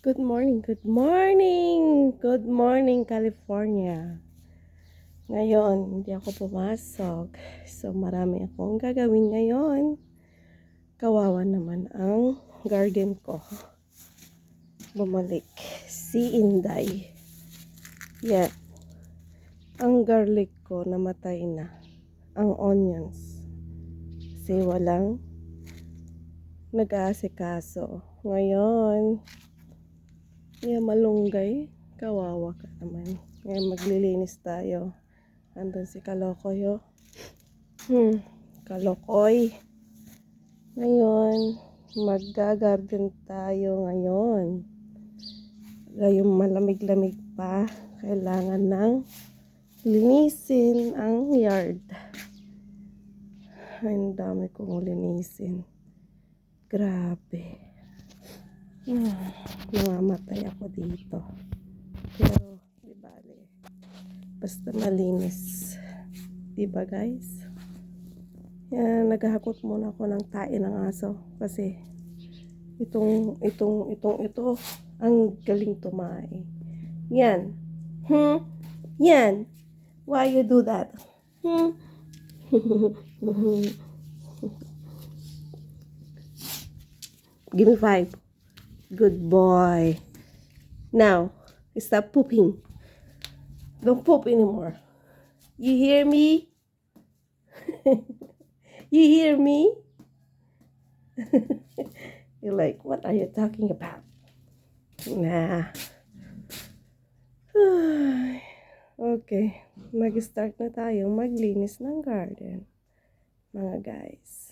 Good morning, good morning! Good morning, California. Ngayon, hindi ako pumasok. So, marami akong gagawin ngayon. Kawawa naman ang garden ko. Bumalik. Si Inday. Yan. Ang garlic ko namatay na. Ang onions. Kasi walang nag-aasikaso. Ngayon, malunggay. Kawawa ka naman. Ngayon maglilinis tayo. Andun si Kalokoy. Kalokoy. Ngayon, maggagarden tayo ngayon. Ngayong malamig-lamig pa, kailangan ng linisin ang yard. Ay, ang dami kong linisin. Grabe. Namamatay ako dito. Pero, di bale. Basta malinis. Diba guys? Yan, naghahakot muna ako ng tae ng aso. Kasi, ito, ang galing tumae. Yan. Yan. Why you do that? Give me 5. Good boy. Now, stop pooping. Don't poop anymore. You hear me? You hear me? You're like, what are you talking about? Nah. Okay. Mag-start na tayo maglinis ng garden. Mga guys.